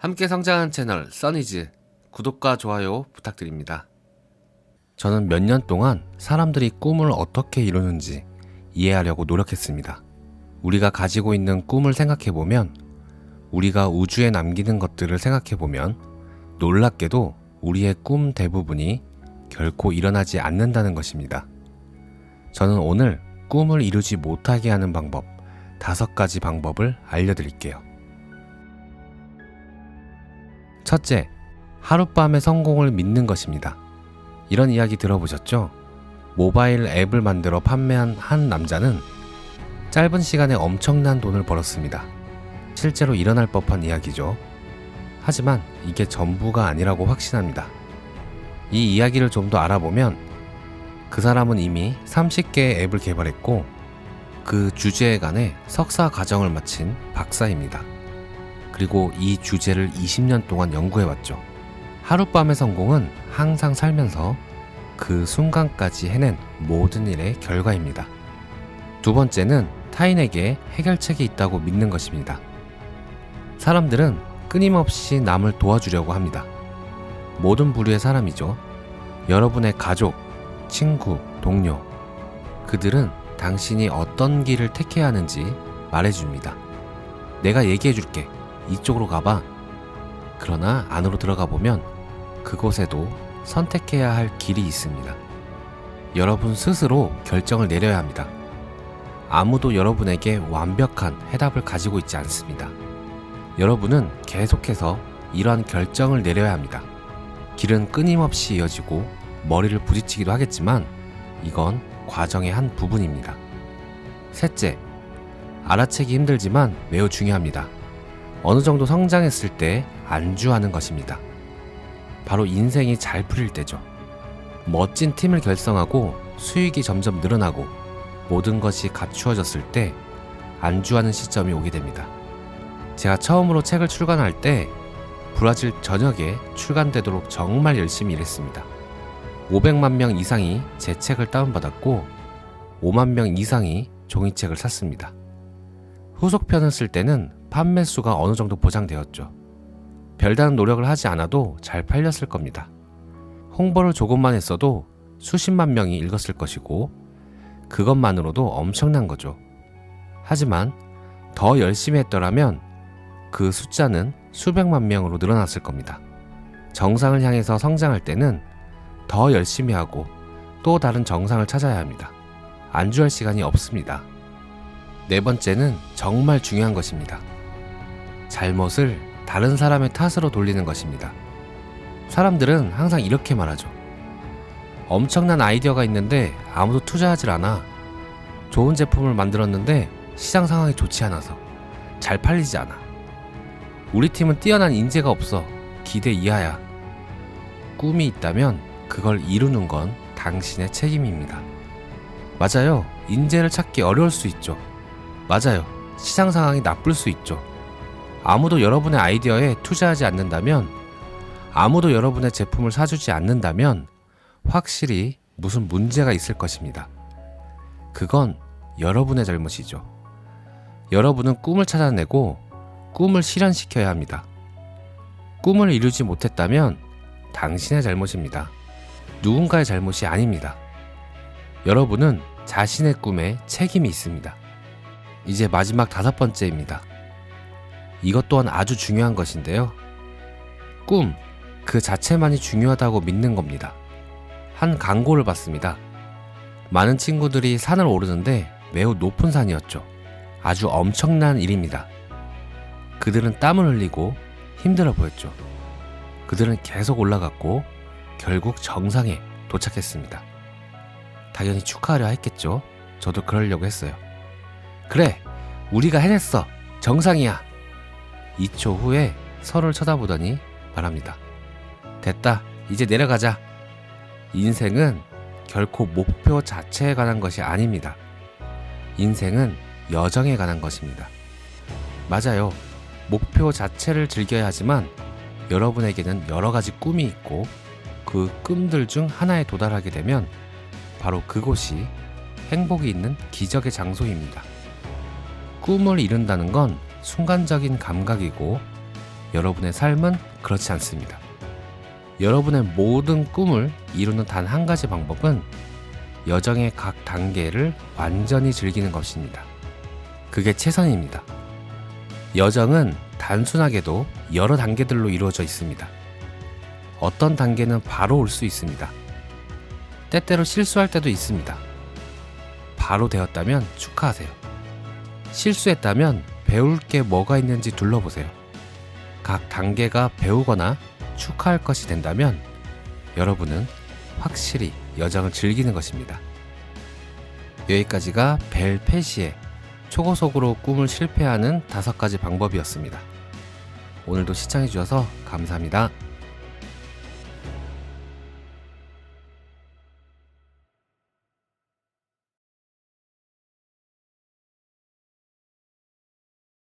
함께 성장하는 채널 써니즈 구독과 좋아요 부탁드립니다. 저는 몇 년 동안 사람들이 꿈을 어떻게 이루는지 이해하려고 노력했습니다. 우리가 가지고 있는 꿈을 생각해보면, 우리가 우주에 남기는 것들을 생각해보면 놀랍게도 우리의 꿈 대부분이 결코 일어나지 않는다는 것입니다. 저는 오늘 꿈을 이루지 못하게 하는 방법 5가지 방법을 알려드릴게요. 첫째, 하룻밤의 성공을 믿는 것입니다. 이런 이야기 들어보셨죠? 모바일 앱을 만들어 판매한 한 남자는 짧은 시간에 엄청난 돈을 벌었습니다. 실제로 일어날 법한 이야기죠. 하지만 이게 전부가 아니라고 확신합니다. 이 이야기를 좀 더 알아보면 그 사람은 이미 30개의 앱을 개발했고 그 주제에 관해 석사 과정을 마친 박사입니다. 그리고 이 주제를 20년 동안 연구해왔죠. 하룻밤의 성공은 항상 살면서 그 순간까지 해낸 모든 일의 결과입니다. 두 번째는 타인에게 해결책이 있다고 믿는 것입니다. 사람들은 끊임없이 남을 도와주려고 합니다. 모든 부류의 사람이죠. 여러분의 가족, 친구, 동료, 그들은 당신이 어떤 길을 택해야 하는지 말해줍니다. 내가 얘기해줄게. 이쪽으로 가봐. 그러나 안으로 들어가 보면 그곳에도 선택해야 할 길이 있습니다. 여러분 스스로 결정을 내려야 합니다. 아무도 여러분에게 완벽한 해답을 가지고 있지 않습니다. 여러분은 계속해서 이러한 결정을 내려야 합니다. 길은 끊임없이 이어지고 머리를 부딪히기도 하겠지만 이건 과정의 한 부분입니다. 셋째, 알아채기 힘들지만 매우 중요합니다. 어느 정도 성장했을 때 안주하는 것입니다. 바로 인생이 잘 풀릴 때죠. 멋진 팀을 결성하고 수익이 점점 늘어나고 모든 것이 갖추어졌을 때 안주하는 시점이 오게 됩니다. 제가 처음으로 책을 출간할 때 브라질 전역에 출간되도록 정말 열심히 일했습니다. 500만 명 이상이 제 책을 다운받았고 5만 명 이상이 종이책을 샀습니다. 후속편을 쓸 때는 판매 수가 어느 정도 보장되었죠. 별다른 노력을 하지 않아도 잘 팔렸을 겁니다. 홍보를 조금만 했어도 수십만 명이 읽었을 것이고 그것만으로도 엄청난 거죠. 하지만 더 열심히 했더라면 그 숫자는 수백만 명으로 늘어났을 겁니다. 정상을 향해서 성장할 때는 더 열심히 하고 또 다른 정상을 찾아야 합니다. 안주할 시간이 없습니다. 네 번째는 정말 중요한 것입니다. 잘못을 다른 사람의 탓으로 돌리는 것입니다. 사람들은 항상 이렇게 말하죠. 엄청난 아이디어가 있는데 아무도 투자하질 않아. 좋은 제품을 만들었는데 시장 상황이 좋지 않아서 잘 팔리지 않아. 우리 팀은 뛰어난 인재가 없어. 기대 이하야. 꿈이 있다면 그걸 이루는 건 당신의 책임입니다. 맞아요. 인재를 찾기 어려울 수 있죠. 맞아요. 시장 상황이 나쁠 수 있죠. 아무도 여러분의 아이디어에 투자하지 않는다면, 아무도 여러분의 제품을 사주지 않는다면 확실히 무슨 문제가 있을 것입니다. 그건 여러분의 잘못이죠. 여러분은 꿈을 찾아내고 꿈을 실현시켜야 합니다. 꿈을 이루지 못했다면 당신의 잘못입니다. 누군가의 잘못이 아닙니다. 여러분은 자신의 꿈에 책임이 있습니다. 이제 마지막 5번째입니다. 이것 또한 아주 중요한 것인데요. 꿈, 그 자체만이 중요하다고 믿는 겁니다. 한 광고를 봤습니다. 많은 친구들이 산을 오르는데 매우 높은 산이었죠. 아주 엄청난 일입니다. 그들은 땀을 흘리고 힘들어 보였죠. 그들은 계속 올라갔고 결국 정상에 도착했습니다. 당연히 축하하려 했겠죠. 저도 그러려고 했어요. 그래, 우리가 해냈어. 정상이야. 2초 후에 서로를 쳐다보더니 말합니다. 됐다. 이제 내려가자. 인생은 결코 목표 자체에 관한 것이 아닙니다. 인생은 여정에 관한 것입니다. 맞아요. 목표 자체를 즐겨야 하지만 여러분에게는 여러 가지 꿈이 있고 그 꿈들 중 하나에 도달하게 되면 바로 그곳이 행복이 있는 기적의 장소입니다. 꿈을 이룬다는 건 순간적인 감각이고 여러분의 삶은 그렇지 않습니다. 여러분의 모든 꿈을 이루는 단 한 가지 방법은 여정의 각 단계를 완전히 즐기는 것입니다. 그게 최선입니다. 여정은 단순하게도 여러 단계들로 이루어져 있습니다. 어떤 단계는 바로 올 수 있습니다. 때때로 실수할 때도 있습니다. 바로 되었다면 축하하세요. 실수했다면 배울 게 뭐가 있는지 둘러보세요. 각 단계가 배우거나 축하할 것이 된다면 여러분은 확실히 여정을 즐기는 것입니다. 여기까지가 벨 페시의 초고속으로 꿈을 실패하는 5가지 방법이었습니다. 오늘도 시청해주셔서 감사합니다.